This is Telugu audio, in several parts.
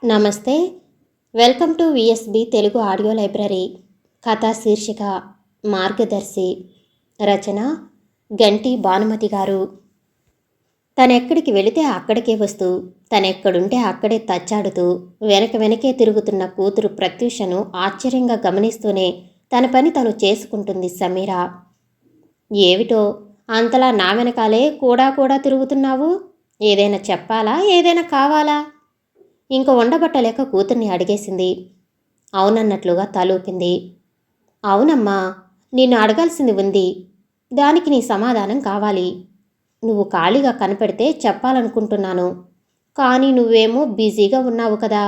నమస్తే. Welcome to VSB Telugu audio library. కథా శీర్షిక మార్గదర్శి. రచన గంటి భానుమతి గారు. తనెక్కడికి వెళితే అక్కడికే వస్తూ, తనెక్కడుంటే అక్కడే తచ్చాడుతూ, వెనకే తిరుగుతున్న కూతురు ప్రత్యూషను ఆశ్చర్యంగా గమనిస్తూనే తన పని తను చేసుకుంటుంది సమీర. ఏమిటో అంతలా నా వెనకాలే కూడా తిరుగుతున్నావు? ఏదైనా చెప్పాలా? ఏదైనా కావాలా? ఇంక ఉండబట్టలేక కూతుర్ని అడిగేసింది. అవునన్నట్లుగా తలూపింది. అవునమ్మా, నిన్ను అడగాల్సింది ఉంది. దానికి నీ సమాధానం కావాలి. నువ్వు ఖాళీగా కనపెడితే చెప్పాలనుకుంటున్నాను. కానీ నువ్వేమో బిజీగా ఉన్నావు కదా.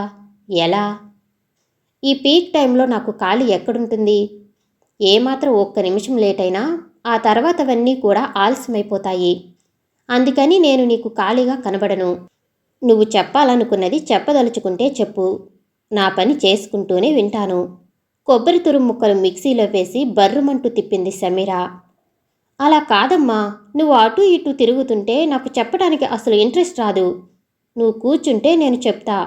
ఎలా? ఈ పీక్ టైంలో నాకు ఖాళీ ఎక్కడుంటుంది? ఏమాత్రం ఒక్క నిమిషం లేటైనా ఆ తర్వాతవన్నీ కూడా ఆలస్యమైపోతాయి. అందుకని నేను నీకు ఖాళీగా కనబడను. నువ్వు చెప్పాలనుకున్నది చెప్పదలుచుకుంటే చెప్పు. నా పని చేసుకుంటూనే వింటాను. కొబ్బరి తురుము ముక్కలు మిక్సీలో వేసి బర్రుమంటూ తిప్పింది సమీర. అలా కాదమ్మా, నువ్వు అటూ ఇటూ తిరుగుతుంటే నాకు చెప్పడానికి అసలు ఇంట్రెస్ట్ రాదు. నువ్వు కూర్చుంటే నేను చెప్తా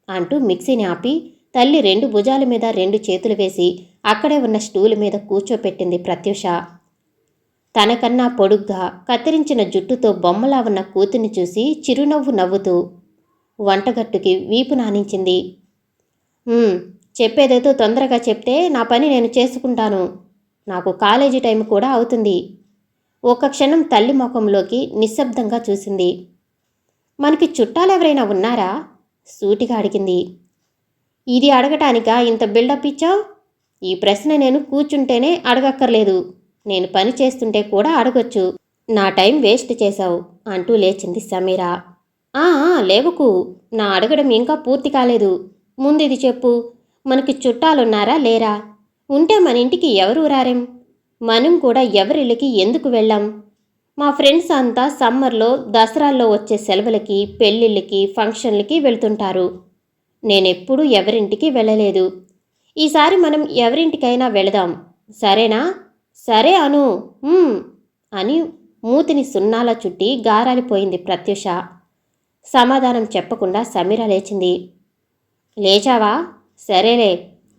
అంటూ మిక్సీని ఆపి తల్లి 2 భుజాల మీద 2 చేతులు వేసి అక్కడే ఉన్న స్టూలు మీద కూర్చోపెట్టింది ప్రత్యూష. తనకన్నా పొడుగ్గా కత్తిరించిన జుట్టుతో బొమ్మలా ఉన్న కూతుర్ని చూసి చిరునవ్వు నవ్వుతూ వంటగట్టుకి వీపు నానించింది. చెప్పేదేదో తొందరగా చెప్తే నా పని నేను చేసుకుంటాను. నాకు కాలేజీ టైం కూడా అవుతుంది. ఒక్క క్షణం తల్లి ముఖంలోకి నిశ్శబ్దంగా చూసింది. మనకి చుట్టాలెవరైనా ఉన్నారా? సూటిగా అడిగింది. ఇది అడగటానికా ఇంత బిల్డప్ ఇచ్చావు? ఈ ప్రశ్న నేను కూర్చుంటేనే అడగక్కర్లేదు. నేను పని చేస్తుంటే కూడా అడగొచ్చు. నా టైం వేస్ట్ చేశావు అంటూ లేచింది సమీర. లేవకు, నా అడగడం ఇంకా పూర్తి కాలేదు. ముందు ఇది చెప్పు, మనకి చుట్టాలున్నారా లేరా? ఉంటే మన ఇంటికి ఎవరు రారేం? మనం కూడా ఎవరిళ్ళకి ఎందుకు వెళ్ళాం? మా ఫ్రెండ్స్ అంతా సమ్మర్లో దసరాల్లో వచ్చే సెలవులకి, పెళ్ళిళ్ళకి, ఫంక్షన్లకి వెళ్తుంటారు. నేనెప్పుడూ ఎవరింటికి వెళ్ళలేదు. ఈసారి మనం ఎవరింటికైనా వెళదాం, సరేనా? సరే అను అని మూతిని సున్నాలా చుట్టి గారాలిపోయింది ప్రత్యూష. సమాధానం చెప్పకుండా సమీర లేచింది. లేచావా? సరేలే,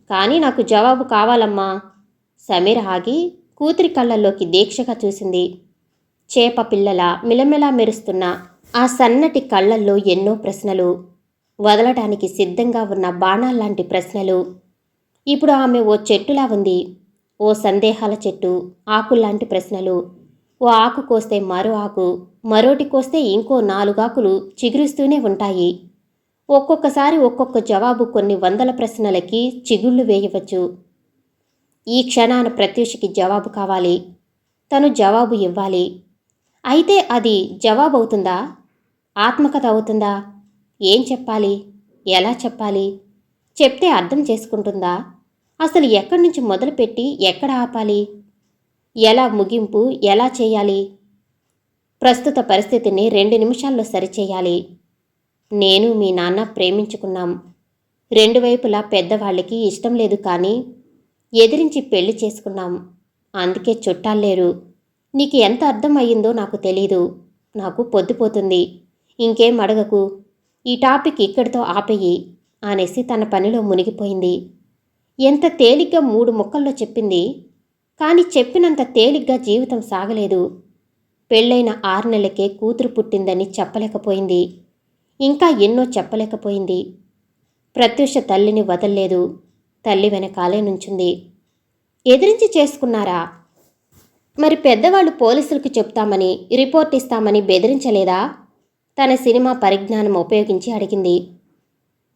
కానీ నాకు జవాబు కావాలమ్మా. సమీర ఆగి కూతురి కళ్ళల్లోకి దీక్షగా చూసింది. చేప పిల్లల మిలమిలా మెరుస్తున్న ఆ సన్నటి కళ్ళల్లో ఎన్నో ప్రశ్నలు, వదలటానికి సిద్ధంగా ఉన్న బాణాల్లాంటి ప్రశ్నలు. ఇప్పుడు ఆమె ఓ చెట్టులా ఉంది. ఓ సందేహాల చెట్టు, ఆకుల్లాంటి ప్రశ్నలు. ఓ ఆకు కోస్తే మరో ఆకు, మరోటి కోస్తే ఇంకో 4 ఆకులు చిగురిస్తూనే ఉంటాయి. ఒక్కొక్కసారి ఒక్కొక్క జవాబు కొన్ని వందల ప్రశ్నలకి చిగుళ్ళు వేయవచ్చు. ఈ క్షణాన ప్రత్యూషకి జవాబు కావాలి. తను జవాబు ఇవ్వాలి. అయితే అది జవాబు అవుతుందా? ఆత్మకథ అవుతుందా? ఏం చెప్పాలి? ఎలా చెప్పాలి? చెప్తే అర్థం చేసుకుంటుందా? అసలు ఎక్కడి నుంచి మొదలుపెట్టి ఎక్కడ ఆపాలి? ఎలా ముగింపు ఎలా చేయాలి? ప్రస్తుత పరిస్థితిని 2 నిమిషాల్లో సరిచేయాలి. నేను మీ నాన్న ప్రేమించుకున్నాం. 2 వైపులా పెద్దవాళ్ళకి ఇష్టం లేదు, కానీ ఎదిరించి పెళ్లి చేసుకున్నాం. అందుకే చుట్టాల్లేరు. నీకు ఎంత అర్థం అయ్యిందో నాకు తెలీదు. నాకు పొద్దుపోతుంది. ఇంకేం అడగకు. ఈ టాపిక్ ఇక్కడితో ఆపేయి అనేసి తన పనిలో మునిగిపోయింది. ఎంత తేలిగ్గా 3 ముక్కల్లో చెప్పింది. కానీ చెప్పినంత తేలిగ్గా జీవితం సాగలేదు. పెళ్ళైన 6 నెలలకే కూతురు పుట్టిందని చెప్పలేకపోయింది. ఇంకా ఎన్నో చెప్పలేకపోయింది. ప్రత్యూష తల్లిని వదల్లేదు. తల్లి వెనకాలే నుంచుంది. ఎదిరించి చేసుకున్నారా? మరి పెద్దవాళ్ళు పోలీసులకు చెప్తామని, రిపోర్ట్ ఇస్తామని బెదిరించలేదా? తన సినిమా పరిజ్ఞానం ఉపయోగించి అడిగింది.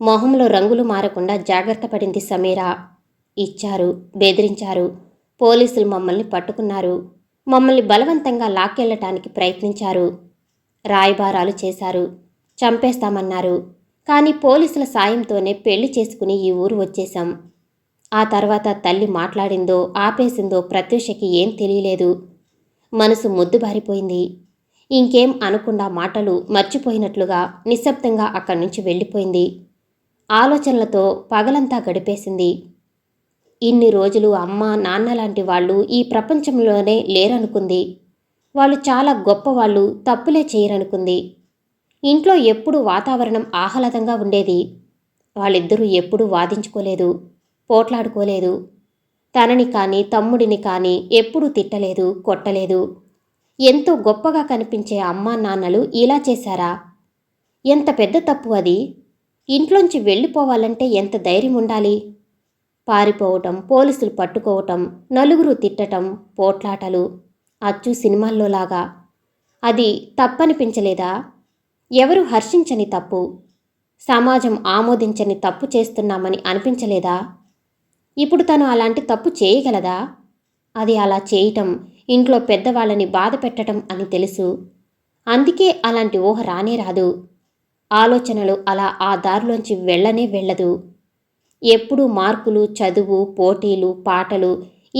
మొహంలో రంగులు మారకుండా జాగ్రత్త పడింది సమీర. ఇచ్చారు, బెదిరించారు. పోలీసులు మమ్మల్ని పట్టుకున్నారు. మమ్మల్ని బలవంతంగా లాక్కెళ్లటానికి ప్రయత్నించారు. రాయబారాలు చేశారు. చంపేస్తామన్నారు. కానీ పోలీసుల సాయంతోనే పెళ్లి చేసుకుని ఈ ఊరు వచ్చేశాం. ఆ తర్వాత తల్లి మాట్లాడిందో ఆపేసిందో ప్రత్యూషకి ఏం తెలియలేదు. మనసు మొద్దుబారిపోయింది. ఇంకేం అనకుండా మాటలు మర్చిపోయినట్లుగా నిశ్శబ్దంగా అక్కడి నుంచి వెళ్ళిపోయింది. ఆలోచనలతో పగలంతా గడిపేసింది. ఇన్ని రోజులు అమ్మ నాన్న లాంటి వాళ్ళు ఈ ప్రపంచంలోనే లేరనుకుంది. వాళ్ళు చాలా గొప్పవాళ్ళు, తప్పులే చేయరనుకుంది. ఇంట్లో ఎప్పుడూ వాతావరణం ఆహ్లాదంగా ఉండేది. వాళ్ళిద్దరూ ఎప్పుడూ వాదించుకోలేదు, పోట్లాడుకోలేదు. తనని కానీ తమ్ముడిని కానీ ఎప్పుడూ తిట్టలేదు, కొట్టలేదు. ఎంతో గొప్పగా కనిపించే అమ్మా నాన్నలు ఇలా చేశారా? ఎంత పెద్ద తప్పు అది. ఇంట్లోంచి వెళ్ళిపోవాలంటే ఎంత ధైర్యం ఉండాలి. పారిపోవటం, పోలీసులు పట్టుకోవటం, నలుగురు తిట్టటం, పోట్లాటలు, అచ్చు సినిమాల్లోలాగా. అది తప్పనిపించలేదా? ఎవరు హర్షించని తప్పు, సమాజం ఆమోదించని తప్పు చేస్తున్నామని అనిపించలేదా? ఇప్పుడు తను అలాంటి తప్పు చేయగలదా? అది అలా చేయటం ఇంట్లో పెద్దవాళ్ళని బాధ పెట్టడం అని తెలుసు. అందుకే అలాంటి ఊహ రానే రాదు. ఆలోచనలు అలా ఆ దారిలోంచి వెళ్ళనే వెళ్ళదు. ఎప్పుడూ మార్కులు, చదువు, పోటీలు, పాటలు,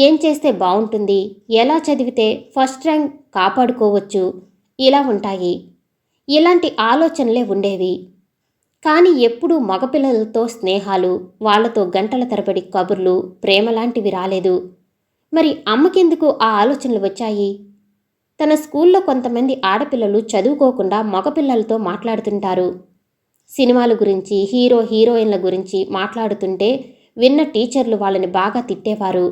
ఏం చేస్తే బావుంటుంది, ఎలా చదివితే ఫస్ట్ ర్యాంక్ కాపాడుకోవచ్చు, ఇలా ఉంటాయి. ఇలాంటి ఆలోచనలే ఉండేవి. కానీ ఎప్పుడూ మగపిల్లలతో స్నేహాలు, వాళ్లతో గంటల తరబడి కబుర్లు, ప్రేమలాంటివి రాలేదు. మరి అమ్మకెందుకు ఆ ఆలోచనలు వచ్చాయి? తన స్కూల్లో కొంతమంది ఆడపిల్లలు చదువుకోకుండా మగపిల్లలతో మాట్లాడుతుంటారు. సినిమాల గురించి, హీరో హీరోయిన్ల గురించి మాట్లాడుతుంటే విన్న టీచర్లు వాళ్ళని బాగా తిట్టేవారు.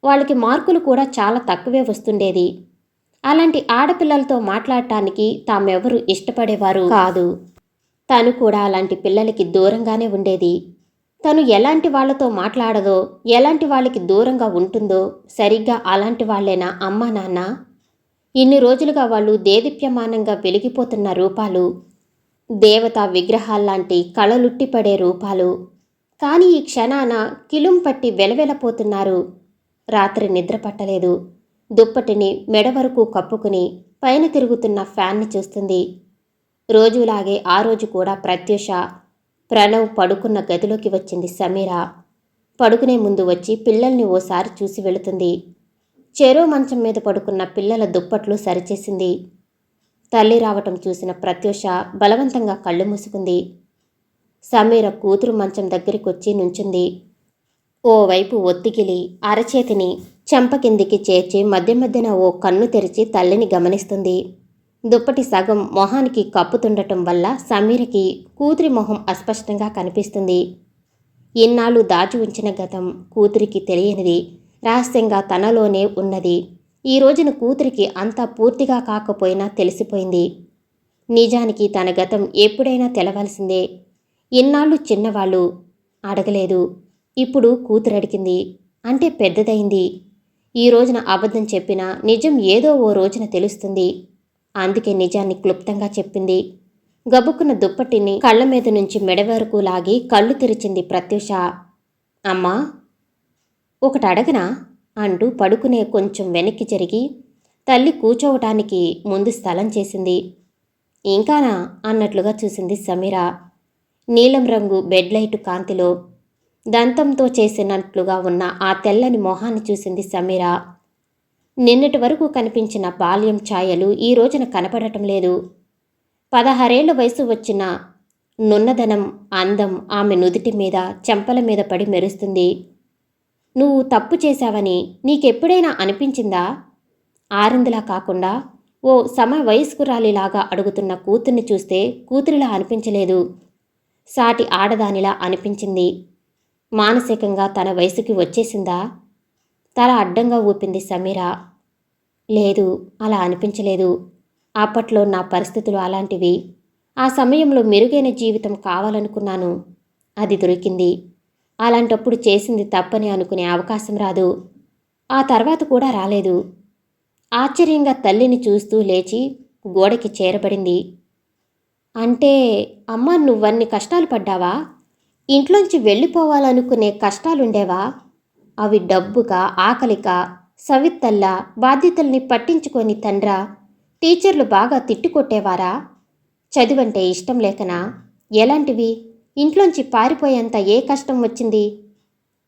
వాళ్ళకి మార్కులు కూడా చాలా తక్కువే వస్తుండేది. అలాంటి ఆడపిల్లలతో మాట్లాడటానికి తామెవరూ ఇష్టపడేవారు కాదు. తను కూడా అలాంటి పిల్లలకి దూరంగానే ఉండేది. తను ఎలాంటి వాళ్లతో మాట్లాడదో, ఎలాంటి వాళ్ళకి దూరంగా ఉంటుందో సరిగ్గా అలాంటి వాళ్లేనా అమ్మా నాన్న? ఇన్ని రోజులుగా వాళ్ళు దేదీప్యమానంగా వెలిగిపోతున్న రూపాలు, దేవతా విగ్రహాల్లాంటి కళలుట్టిపడే రూపాలు. కానీ ఈ క్షణాన కిలుం పట్టి వెలవెలపోతున్నారు. రాత్రి నిద్ర పట్టలేదు. దుప్పటిని మెడ వరకు కప్పుకుని పైన తిరుగుతున్న ఫ్యాన్ని చూస్తుంది. రోజులాగే ఆ రోజు కూడా ప్రత్యూష, ప్రణవ్ పడుకున్న గదిలోకి వచ్చింది సమీర. పడుకునే ముందు వచ్చి పిల్లల్ని ఓసారి చూసి వెళుతుంది. చెరో మంచం మీద పడుకున్న పిల్లల దుప్పట్లు సరిచేసింది. తల్లి రావటం చూసిన ప్రత్యూష బలవంతంగా కళ్ళు మూసుకుంది. సమీర కూతురు మంచం దగ్గరికొచ్చి నుంచుంది. ఓవైపు ఒత్తిగిలి అరచేతిని చెంప కిందికి చేర్చి మధ్య మధ్యన ఓ కన్ను తెరిచి తల్లిని గమనిస్తుంది. దుప్పటి సగం మొహానికి కప్పుతుండటం వల్ల సమీరకి కూతురి మొహం అస్పష్టంగా కనిపిస్తుంది. ఇన్నాళ్ళు దాచి ఉంచిన గతం కూతురికి తెలియనిది, రహస్యంగా తనలోనే ఉన్నది. ఈ రోజున కూతురికి అంతా పూర్తిగా కాకపోయినా తెలిసిపోయింది. నిజానికి తన గతం ఎప్పుడైనా తెలవాల్సిందే. ఇన్నాళ్ళు చిన్నవాళ్ళు అడగలేదు. ఇప్పుడు కూతురు అడిగింది. అంటే పెద్దదైంది. ఈ రోజున అబద్ధం చెప్పినా నిజం ఏదో ఓ రోజున తెలుస్తుంది. అందుకే నిజాన్ని క్లుప్తంగా చెప్పింది. గబుక్కున్న దుప్పటిని కళ్ళ మీద నుంచి మెడ వరకు లాగి కళ్ళు తెరిచింది ప్రత్యూష. అమ్మా, ఒకటి అడగనా అంటూ పడుకునే కొంచెం వెనక్కి జరిగి తల్లి కూర్చోవటానికి ముందు స్థలం చేసింది. ఇంకానా అన్నట్లుగా చూసింది సమీర. నీలం రంగు బెడ్ లైటు కాంతిలో దంతంతో చేసినట్లుగా ఉన్న ఆ తెల్లని మొహాన్ని చూసింది సమీర. నిన్నటి వరకు కనిపించిన బాల్యం ఛాయలు ఈ రోజున కనపడటం లేదు. 16 ఏళ్ల వయసు వచ్చిన నున్నదనం, అందం ఆమె నుదిటి మీద, చెంపల మీద పడి మెరుస్తుంది. నువ్వు తప్పు చేశావని నీకెప్పుడైనా అనిపించిందా? ఆరిందిలా కాకుండా ఓ సమవయస్కురాలిలాగా అడుగుతున్న కూతుర్ని చూస్తే కూతురిలా అనిపించలేదు. సాటి ఆడదానిలా అనిపించింది. మానసికంగా తన వయసుకి వచ్చేసిందా? తల అడ్డంగా ఊపింది సమీర. లేదు, అలా అనిపించలేదు. అప్పట్లో నా పరిస్థితులు అలాంటివి. ఆ సమయంలో మెరుగైన జీవితం కావాలనుకున్నాను. అది దొరికింది. అలాంటప్పుడు చేసింది తప్పని అనుకునే అవకాశం రాదు. ఆ తర్వాత కూడా రాలేదు. ఆశ్చర్యంగా తల్లిని చూస్తూ లేచి గోడకి చేరబడింది. అంటే అమ్మ, నువ్వన్ని కష్టాలు పడ్డావా? ఇంట్లోంచి వెళ్ళిపోవాలనుకునే కష్టాలుండేవా? అవి డబ్బుగా, ఆకలికా, సవిత్తల్లా, బాధ్యతల్ని పట్టించుకొని తండ్రా, టీచర్లు బాగా తిట్టుకొట్టేవారా? చదువంటే ఇష్టం లేకనా? ఎలాంటివి? ఇంట్లోంచి పారిపోయేంత ఏ కష్టం వచ్చింది?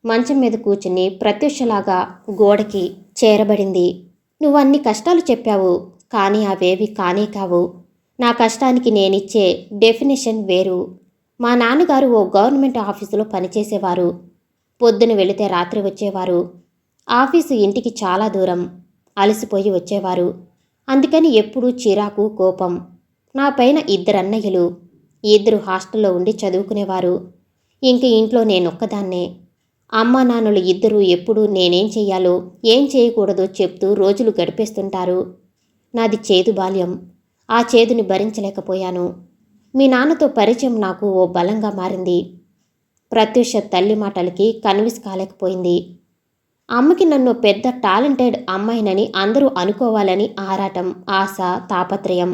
మంచం మీద కూర్చుని ప్రత్యూషలాగా గోడకి చేరబడింది. నువ్వన్ని కష్టాలు చెప్పావు, కానీ అవేవి కానే కావు. నా కష్టానికి నేనిచ్చే డెఫినేషన్ వేరు. మా నాన్నగారు ఓ గవర్నమెంట్ ఆఫీసులో పనిచేసేవారు. పొద్దున వెళితే రాత్రి వచ్చేవారు. ఆఫీసు ఇంటికి చాలా దూరం. అలసిపోయి వచ్చేవారు. అందుకని ఎప్పుడూ చిరాకు, కోపం. నా పైన 2 అన్నయ్యలు. 2 హాస్టల్లో ఉండి చదువుకునేవారు. ఇంక ఇంట్లో నేనొక్కదాన్నే. అమ్మా నాన్నలు ఇద్దరూ ఎప్పుడూ నేనేం చెయ్యాలో ఏం చేయకూడదో చెప్తూ రోజులు గడిపేస్తుంటారు. నాది చేదు బాల్యం. ఆ చేదుని భరించలేకపోయాను. మీ నాన్నతో పరిచయం నాకు ఓ బలంగా మారింది. ప్రత్యూష తల్లి మాటలకి కన్విన్స్ కాలేకపోయింది. అమ్మకి నన్ను పెద్ద టాలెంటెడ్ అమ్మాయినని అందరూ అనుకోవాలని ఆరాటం, ఆశ, తాపత్రయం.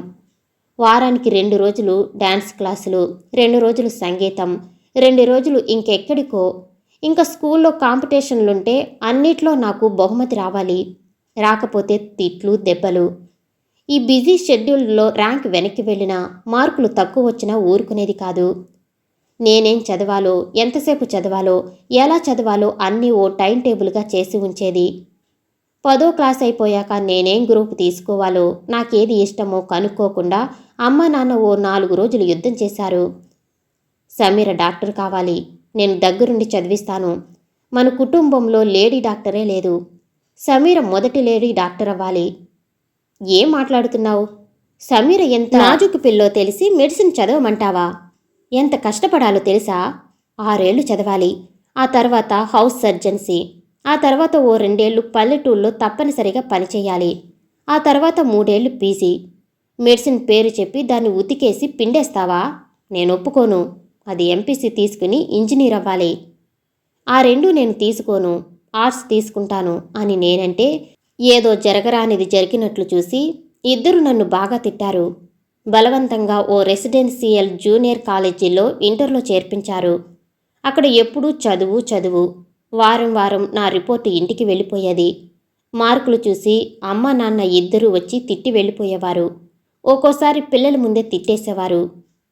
వారానికి 2 రోజులు డ్యాన్స్ క్లాసులు, 2 రోజులు సంగీతం, 2 రోజులు ఇంకెక్కడికో. ఇంకా స్కూల్లో కాంపిటీషన్లుంటే అన్నిట్లో నాకు బహుమతి రావాలి. రాకపోతే తిట్లు, దెబ్బలు. ఈ బిజీ షెడ్యూల్లో ర్యాంక్ వెనక్కి వెళ్ళినా, మార్కులు తక్కువ వచ్చినా ఊరుకునేది కాదు. నేనేం చదవాలో, ఎంతసేపు చదవాలో, ఎలా చదవాలో అన్నీ ఓ టైం టేబుల్గా చేసి ఉంచేది. 10వ క్లాస్ అయిపోయాక నేనేం గ్రూప్ తీసుకోవాలో, నాకేది ఇష్టమో కనుక్కోకుండా అమ్మా నాన్న ఓ 4 రోజులు యుద్ధం చేశారు. సమీర డాక్టర్ కావాలి, నేను దగ్గరుండి చదివిస్తాను. మన కుటుంబంలో లేడీ డాక్టరే లేదు. సమీర మొదటి లేడీ డాక్టర్ అవ్వాలి. ఏం మాట్లాడుతున్నావు? సమీర ఎంత నాజుకు పిల్లో తెలిసి మెడిసిన్ చదవమంటావా? ఎంత కష్టపడాలో తెలుసా? 6 ఏళ్లు చదవాలి. ఆ తర్వాత హౌస్ సర్జన్సీ. ఆ తర్వాత ఓ 2 ఏళ్లు పల్లెటూళ్ళలో తప్పనిసరిగా పనిచేయాలి. ఆ తర్వాత 3 ఏళ్లు పీజీ. మెడిసిన్ పేరు చెప్పి దాన్ని ఉతికేసి పిండేస్తావా? నేను ఒప్పుకోను. అది ఎంపీసీ తీసుకుని ఇంజనీర్ అవ్వాలి. ఆ 2 నేను తీసుకోను, ఆర్ట్స్ తీసుకుంటాను అని నేనంటే ఏదో జరగరానిది జరిగినట్లు చూసి ఇద్దరు నన్ను బాగా తిట్టారు. బలవంతంగా ఓ రెసిడెన్షియల్ జూనియర్ కాలేజీలో ఇంటర్లో చేర్పించారు. అక్కడ ఎప్పుడూ చదువు చదువు. వారం వారం నా రిపోర్టు ఇంటికి వెళ్ళిపోయేది. మార్కులు చూసి అమ్మ నాన్న ఇద్దరూ వచ్చి తిట్టి వెళ్ళిపోయేవారు. ఒక్కోసారి పిల్లల ముందే తిట్టేసేవారు.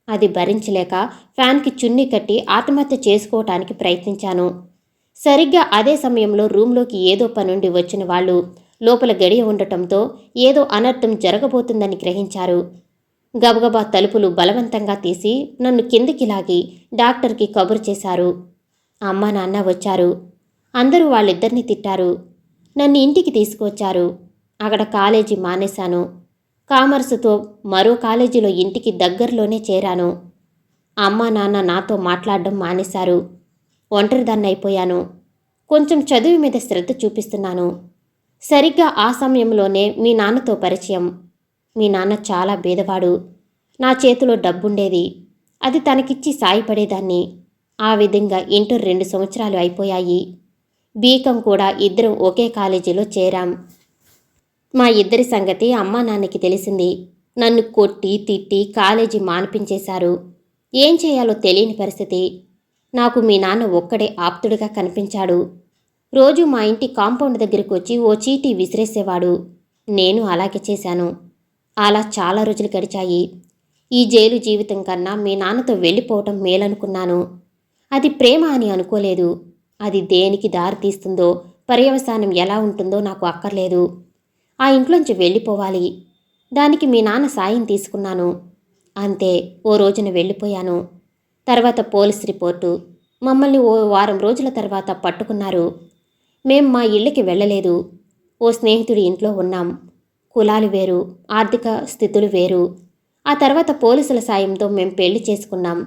అది భరించలేక ఫ్యాన్కి చున్నీ కట్టి ఆత్మహత్య చేసుకోవటానికి ప్రయత్నించాను. సరిగ్గా అదే సమయంలో రూంలోకి ఏదో పనుండి వచ్చిన వాళ్ళు లోపల గడియ ఉండటంతో ఏదో అనర్థం జరగబోతుందని గ్రహించారు. గబగబా తలుపులు బలవంతంగా తీసి నన్ను కిందికి లాగి డాక్టర్కి కబురు చేశారు. అమ్మా నాన్న వచ్చారు. అందరూ వాళ్ళిద్దరిని తిట్టారు. నన్ను ఇంటికి తీసుకువచ్చారు. అక్కడ కాలేజీ మానేశాను. కామర్సుతో మరో కాలేజీలో ఇంటికి దగ్గరలోనే చేరాను. అమ్మా నాన్న నాతో మాట్లాడడం మానేశారు. ఒంటరిదాన్నైపోయాను. కొంచెం చదువు మీద శ్రద్ధ చూపిస్తున్నాను. సరిగ్గా ఆ సమయంలోనే మీ నాన్నతో పరిచయం. మీ నాన్న చాలా బీదవాడు. నా చేతిలో డబ్బుండేది. అది తనకిచ్చి సాయపడేదాన్ని. ఆ విధంగా ఇంటర్ 2 సంవత్సరాలు అయిపోయాయి. బీకాం కూడా ఇద్దరం ఒకే కాలేజీలో చేరాం. మా ఇద్దరి సంగతి అమ్మా నాన్నకి తెలిసింది. నన్ను కొట్టి తిట్టి కాలేజీ మానిపించేశారు. ఏం చేయాలో తెలియని పరిస్థితి. నాకు మీ నాన్న ఒక్కడే ఆప్తుడిగా కనిపించాడు. రోజు మా ఇంటి కాంపౌండ్ దగ్గరికి వచ్చి ఓ చీటీ విసిరేసేవాడు. నేను అలాగే చేశాను. అలా చాలా రోజులు గడిచాయి. ఈ జైలు జీవితం కన్నా మీ నాన్నతో వెళ్ళిపోవటం మేలనుకున్నాను. అది ప్రేమ అని అనుకోలేదు. అది దేనికి దారి తీస్తుందో, పర్యవసానం ఎలా ఉంటుందో నాకు అక్కర్లేదు. ఆ ఇంట్లోంచి వెళ్ళిపోవాలి. దానికి మీ నాన్న సాయం తీసుకున్నాను. అంతే, ఓ రోజున వెళ్ళిపోయాను. తర్వాత పోలీస్ రిపోర్టు. మమ్మల్ని ఓ వారం రోజుల తర్వాత పట్టుకున్నారు. మేం మా ఇళ్ళకి వెళ్ళలేదు. ఓ స్నేహితుడి ఇంట్లో ఉన్నాం. కులాలు వేరు, ఆర్థిక స్థితులు వేరు. ఆ తర్వాత పోలీసుల సాయంతో మేం పెళ్లి చేసుకున్నాం.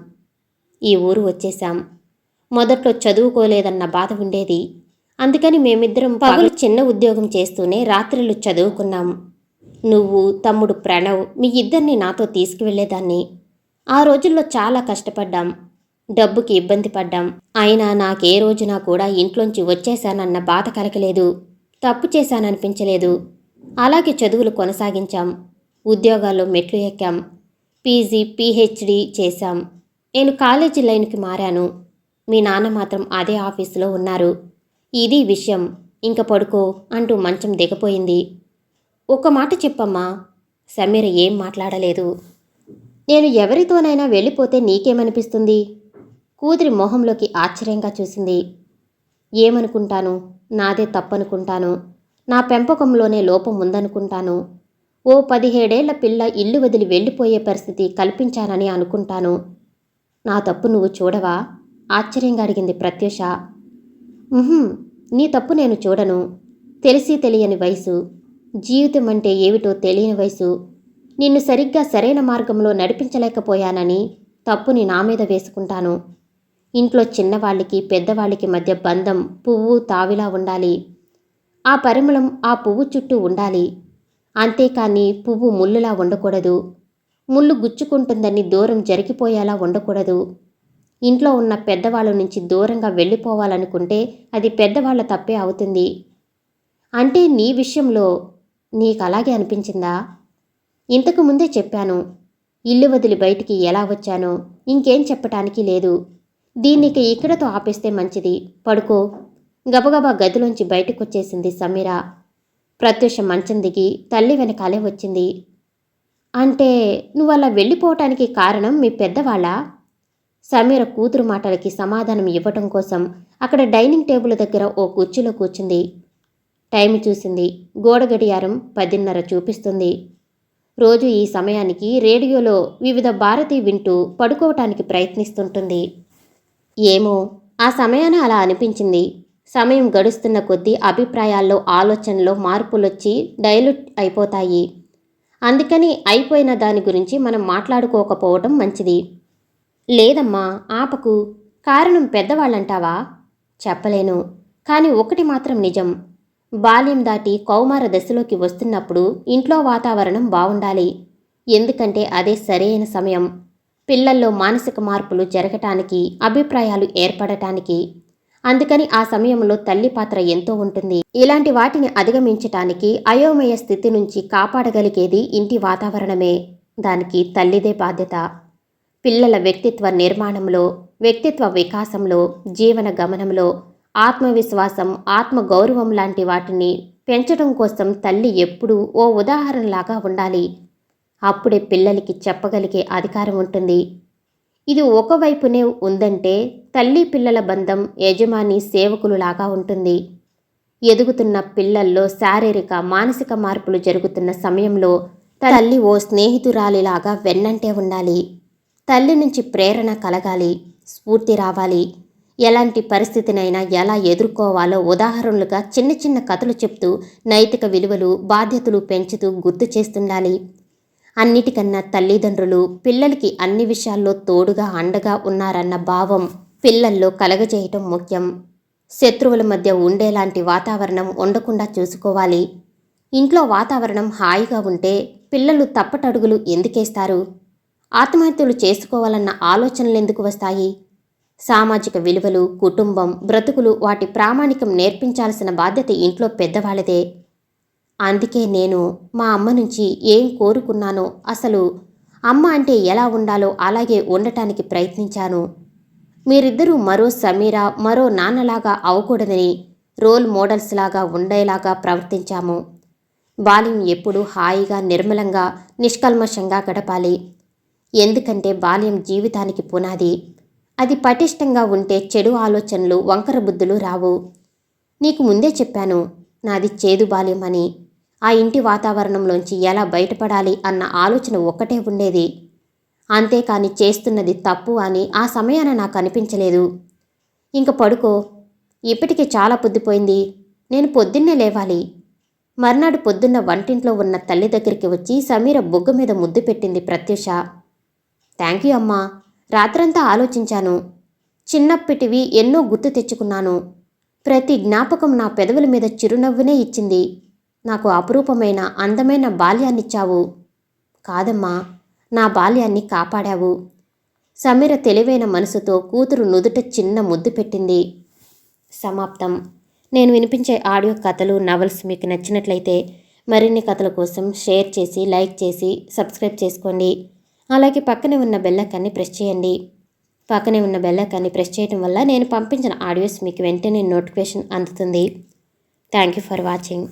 ఈ ఊరు వచ్చేశాం. మొదట్లో చదువుకోలేదన్న బాధ ఉండేది. అందుకని మేమిద్దరం పగలు చిన్న ఉద్యోగం చేస్తూనే రాత్రులు చదువుకున్నాం. నువ్వు, తమ్ముడు ప్రణవ్ మీ ఇద్దరిని నాతో తీసుకువెళ్లేదాన్ని. ఆ రోజుల్లో చాలా కష్టపడ్డాం. డబ్బుకి ఇబ్బంది పడ్డాం. అయినా నాకే రోజున కూడా ఇంట్లోంచి వచ్చేశానన్న బాధ కలగలేదు. తప్పు చేశాననిపించలేదు. అలాగే చదువులు కొనసాగించాం. ఉద్యోగాల్లో మెట్లు ఎక్కాం. పీజీ, పీహెచ్డీ చేశాం. నేను కాలేజీ లైన్కి మారాను. మీ నాన్న మాత్రం అదే ఆఫీసులో ఉన్నారు. ఇది విషయం. ఇంక పడుకో అంటూ మంచం దిగపోయింది. ఒక్క మాట చెప్పమ్మా. సమీర ఏం మాట్లాడలేదు. నేను ఎవరితోనైనా వెళ్ళిపోతే నీకేమనిపిస్తుంది? కూతురి మొహంలోకి ఆశ్చర్యంగా చూసింది. ఏమనుకుంటాను? నాదే తప్పనుకుంటాను. నా పెంపకంలోనే లోపం ఉందనుకుంటాను. ఓ 17 ఏళ్ల పిల్ల ఇల్లు వదిలి వెళ్ళిపోయే పరిస్థితి కల్పించానని అనుకుంటాను. నా తప్పు నువ్వు చూడవా? ఆశ్చర్యంగా అడిగింది ప్రత్యూష. నీ తప్పు నేను చూడను. తెలిసి తెలియని వయసు. జీవితం అంటే ఏమిటో తెలియని వయసు. నిన్ను సరిగ్గా సరైన మార్గంలో నడిపించలేకపోయానని తప్పుని నా మీద వేసుకుంటాను. ఇంట్లో చిన్నవాళ్ళకి పెద్దవాళ్ళకి మధ్య బంధం పువ్వు తావిలా ఉండాలి. ఆ పరిమళం ఆ పువ్వు చుట్టూ ఉండాలి. అంతేకాని పువ్వు ముళ్ళులా ఉండకూడదు. ముళ్ళు గుచ్చుకుంటుందని దూరం జరిగిపోయేలా ఉండకూడదు. ఇంట్లో ఉన్న పెద్దవాళ్ళ నుంచి దూరంగా వెళ్ళిపోవాలనుకుంటే అది పెద్దవాళ్ల తప్పే అవుతుంది. అంటే నీ విషయంలో నీకలాగే అనిపించిందా? ఇంతకు ముందే చెప్పాను. ఇల్లు వదిలి బయటికి ఎలా వచ్చానో ఇంకేం చెప్పటానికి లేదు. దీన్నిక ఇక్కడతో ఆపేస్తే మంచిది. పడుకో. గబగబా గదిలోంచి బయటకొచ్చేసింది సమీర. ప్రత్యూష మంచం దిగి తల్లి వెనకాలే వచ్చింది. అంటే నువ్వలా వెళ్ళిపోవటానికి కారణం మీ పెద్దవాళ్ళా? సమీర కూతురు మాటలకి సమాధానం ఇవ్వటం కోసం అక్కడ డైనింగ్ టేబుల్ దగ్గర ఓ కుర్చీలో కూర్చుంది. టైం చూసింది. గోడ గడియారం 10:30 చూపిస్తుంది. రోజు ఈ సమయానికి రేడియోలో వివిధ భారతి వింటూ పడుకోవటానికి ప్రయత్నిస్తుంటుంది. ఏమో ఆ సమయాన అలా అనిపించింది. సమయం గడుస్తున్న కొద్దీ అభిప్రాయాల్లో ఆలోచనలో మార్పులొచ్చి డైల్యూట్ అయిపోతాయి. అందుకని అయిపోయిన దాని గురించి మనం మాట్లాడుకోకపోవటం మంచిది. లేదమ్మా ఆపకు. కారణం పెద్దవాళ్ళంటావా? చెప్పలేను. కానీ ఒకటి మాత్రం నిజం. బాల్యం దాటి కౌమార దశలోకి వస్తున్నప్పుడు ఇంట్లో వాతావరణం బావుండాలి. ఎందుకంటే అదే సరైన సమయం. పిల్లల్లో మానసిక మార్పులు జరగటానికి, అభిప్రాయాలు ఏర్పడటానికి. అందుకని ఆ సమయంలో తల్లి పాత్ర ఎంతో ఉంటుంది. ఇలాంటి వాటిని అధిగమించటానికి అయోమయ స్థితి నుంచి కాపాడగలిగేది ఇంటి వాతావరణమే. దానికి తల్లిదే బాధ్యత. పిల్లల వ్యక్తిత్వ నిర్మాణంలో, వ్యక్తిత్వ వికాసంలో, జీవన గమనంలో ఆత్మవిశ్వాసం, ఆత్మగౌరవం లాంటి వాటిని పెంచడం కోసం తల్లి ఎప్పుడూ ఓ ఉదాహరణలాగా ఉండాలి. అప్పుడే పిల్లలకి చెప్పగలిగే అధికారం ఉంటుంది. ఇది ఒకవైపునే ఉందంటే తల్లి పిల్లల బంధం యజమాని సేవకులులాగా ఉంటుంది. ఎదుగుతున్న పిల్లల్లో శారీరక మానసిక మార్పులు జరుగుతున్న సమయంలో తల్లి ఓ స్నేహితురాలిలాగా వెన్నంటే ఉండాలి. తల్లి నుంచి ప్రేరణ కలగాలి, స్ఫూర్తి రావాలి. ఎలాంటి పరిస్థితినైనా ఎలా ఎదుర్కోవాలో ఉదాహరణలుగా చిన్న చిన్న కథలు చెప్తూ నైతిక విలువలు, బాధ్యతలు పెంచుతూ గుర్తు చేస్తుండాలి. అన్నిటికన్నా తల్లిదండ్రులు పిల్లలకి అన్ని విషయాల్లో తోడుగా అండగా ఉన్నారన్న భావం పిల్లల్లో కలగజేయటం ముఖ్యం. శత్రువుల మధ్య ఉండేలాంటి వాతావరణం ఉండకుండా చూసుకోవాలి. ఇంట్లో వాతావరణం హాయిగా ఉంటే పిల్లలు తప్పటడుగులు ఎందుకేస్తారు? ఆత్మహత్యలు చేసుకోవాలన్న ఆలోచనలు ఎందుకు వస్తాయి? సామాజిక విలువలు, కుటుంబం, బ్రతుకులు వాటి ప్రామాణికం నేర్పించాల్సిన బాధ్యత ఇంట్లో పెద్దవాళ్ళదే. అందుకే నేను మా అమ్మ నుంచి ఏం కోరుకున్నానో, అసలు అమ్మ అంటే ఎలా ఉండాలో అలాగే ఉండటానికి ప్రయత్నించాను. మీరిద్దరూ మరో సమీర, మరో నాన్నలాగా అవ్వకూడదని రోల్ మోడల్స్ లాగా ఉండేలాగా ప్రవర్తించాము. బాల్యం ఎప్పుడూ హాయిగా, నిర్మలంగా, నిష్కల్మషంగా గడపాలి. ఎందుకంటే బాల్యం జీవితానికి పునాది. అది పటిష్టంగా ఉంటే చెడు ఆలోచనలు, వంకర బుద్ధులు రావు. నీకు ముందే చెప్పాను, నాది చేదు బాల్యం అని. ఆ ఇంటి వాతావరణంలోంచి ఎలా బయటపడాలి అన్న ఆలోచన ఒక్కటే ఉండేది. అంతేకాని చేస్తున్నది తప్పు అని ఆ సమయాన నాకు అనిపించలేదు. ఇంక పడుకో. ఇప్పటికే చాలా పొద్దుపోయింది. నేను పొద్దున్నే లేవాలి. మర్నాడు పొద్దున్న వంటింట్లో ఉన్న తల్లి దగ్గరికి వచ్చి సమీర బొగ్గ మీద ముద్దు పెట్టింది ప్రత్యూష. థ్యాంక్ యూ అమ్మా. రాత్రంతా ఆలోచించాను. చిన్నప్పటివి ఎన్నో గుర్తు తెచ్చుకున్నాను. ప్రతి జ్ఞాపకం నా పెదవుల మీద చిరునవ్వునే ఇచ్చింది. నాకు అపురూపమైన, అందమైన బాల్యాన్నిచ్చావు. కాదమ్మా, నా బాల్యాన్ని కాపాడావు. సమీర తెలివైన మనసుతో కూతురు నుదుట చిన్న ముద్దు పెట్టింది. సమాప్తం. నేను వినిపించే ఆడియో కథలు, నవల్స్ మీకు నచ్చినట్లయితే మరిన్ని కథల కోసం షేర్ చేసి, లైక్ చేసి, సబ్స్క్రైబ్ చేసుకోండి. అలాగే పక్కనే ఉన్న బెల్ ఐకాన్ని ప్రెస్ చేయండి. పక్కనే ఉన్న బెల్ ఐకాన్ని ప్రెస్ చేయడం వల్ల నేను పంపించిన ఆడియోస్ మీకు వెంటనే నోటిఫికేషన్ అందుతుంది. Thank you for watching.